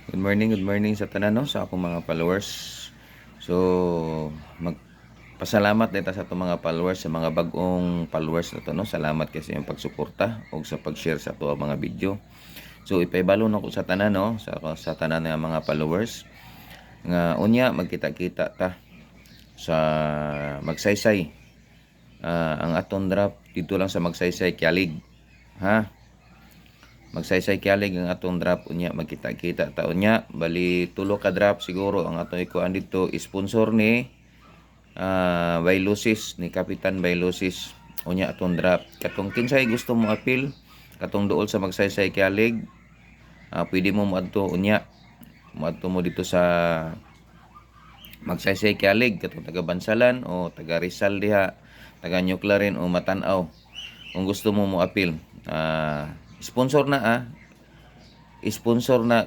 Good morning sa tanan no, sa akong mga followers. So, magpasalamat dito sa atong mga followers, sa mga bagong followers na to no. Salamat kasi yung pagsuporta o sa pag-share sa ato mga video. So, ipaibalo na ko sa tanan no, sa tanan ng mga followers nga unya magkita-kita ta sa Magsaysay. Ang atong draft dito lang sa Magsaysay Kialig. Ha? Magsaysay kialig ang atong drop unya magkita-kita ta unya bali tulo ka drop siguro ang atong ikuan dito sponsor ni Bailusis ni Kapitan Bailusis unya atong drop katong kinsay gusto mo appeal katong duol sa Magsaysay kialig pwede mo moadto unya moadto mo dito sa Magsaysay kialig katong taga Bansalan o taga Rizal diha taga Nuclearin o Matanaw kung gusto mo mo appeal sponsor na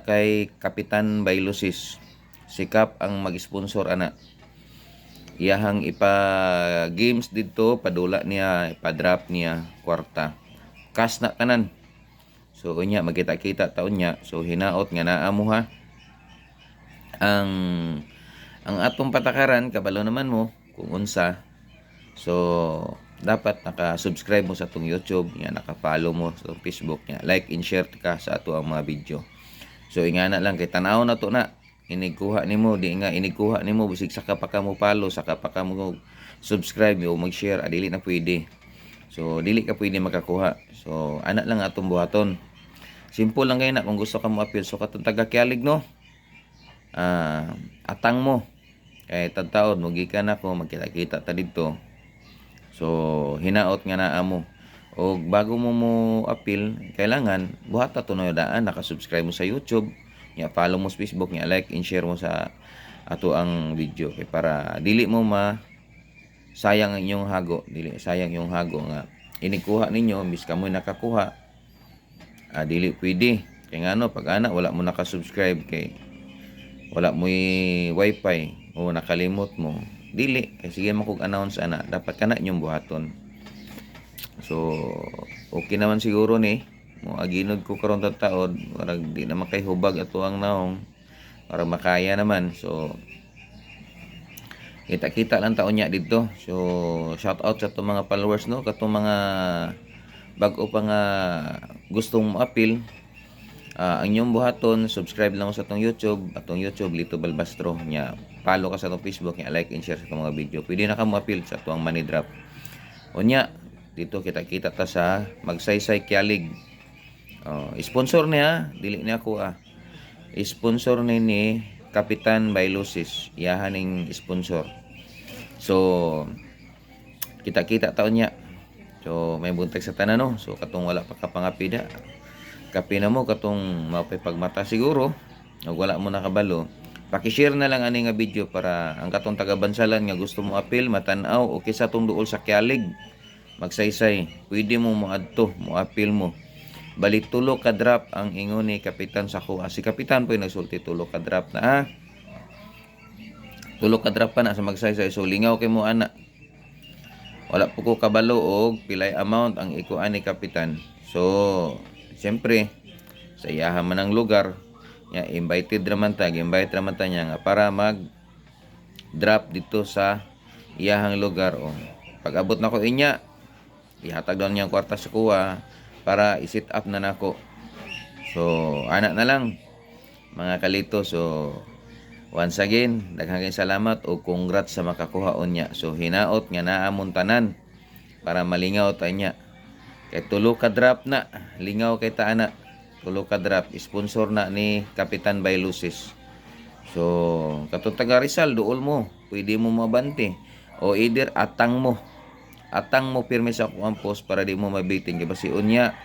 kay Kapitan Bailusis. Sikap ang mag-sponsor ana. Iyahang ipa-games dito, padula niya, ipa-drop niya kwarta. Cash na tanan. So unya magkita-kita taon niya. So hinaot nga naa mo ha. Ang atong patakaran kabalo naman mo kung unsa. So dapat naka-subscribe mo sa atong YouTube, nga naka-follow mo sa atong Facebook, nga like and share ka sa ato ang mga video. So ingana lang kay tan-aw na to na inigkuha nimo, di nga inigkuha nimo bisig saka pa ka mo follow, saka pa ka mo subscribe o mag-share, dili na pwede. So dili ka pwede makakuha. So ana lang atong buhaton. Simple lang kay na kung gusto ka mo appeal. So katong taga Kialig no. Atang mo kay tadtaon mugikan ako magkita-kita ta dito. So hinaot nga naa mo o bago mo appeal kailangan buhata tunodaan naka-subscribe mo sa YouTube nya follow mo sa Facebook nya like and share mo sa ato ang video kay para dili mo sayang ang inyong hago dili sayang yung hago nga inikuha ninyo bis kamoy nakakuha dili pwede kay ngano pag ana wala mo naka-subscribe kay wala mo wifi o nakalimot mo dili kay sige makog-announce ana dapat kana inyong buhaton. So okay naman siguro ni mo aginod ko karon taon warag di na makahubag ato ang naong para makaya naman. So kita-kita lang taon niya dito. So shout out sa atong mga followers no katong mga bag-o pa nga gustong appeal. Ang inyong buhaton, subscribe lang sa atong YouTube Lito Balbastro nya. Follow ka sa atong Facebook nya, like and share sa atong mga video. Pwede na ka mo appeal sa atong money drop. Unya, dito kita-kita ta sa Magsaysay Kialig. Sponsor niya, dili niya ako sponsor ni Kapitan Bailusis. Iyahan ning sponsor. So kita-kita taon niya. So may buntag sa tanan no. So katong wala pa ka pangapida. Kapi na mo katong mapipagmata siguro o wala mo nakabalo paki-share na lang ani nga video para ang katong taga Bansalan nga gusto mo appeal matanaw o kisa tong duol sa Kialig Magsaysay pwede mo moadto mo appeal mo bali tulo ka drop ang ingon ni Kapitan sa kuha si Kapitan po nagsulti tulo ka drop na tulo ka drop pa na sa Magsaysay so lingaw kay mo ana wala po ko kabalo og pilay amount ang ikuan ni Kapitan so siyempre, sa iyahan man ang lugar, invite raman ta niya nga para mag-drop dito sa iyahang lugar. O, pag abot na ko inya, ihatag daw niya ang kwarta sa kuha para i-sit up na nako. So, anak na lang, mga kalito. So, once again, daghang salamat o congrats sa makakuhaon niya. So, hinaot nga naamon tanan para malingaw ta niya. Kay tulo ka drop na lingaw kay taana tulo ka drop sponsor na ni Kapitan Bailusis. So katong taga Rizal duol mo pwede mo mabante o either atang mo pirmi sa kuang post para di mo mabiting kay basi unya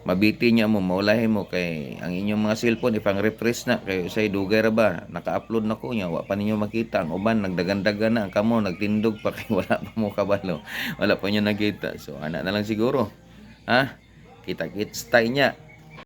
mabitin niya mo maulahin mo kay ang inyong mga cellphone ipang refresh na kay say dugay ra ba naka-upload na ko nya wa pa ninyo makita ang uban nagdagan-dagan na ang kamo nagtindog pa kay wala pa mo kabalo wala pa niyo nakita so ana na lang siguro kita-kits tayo niya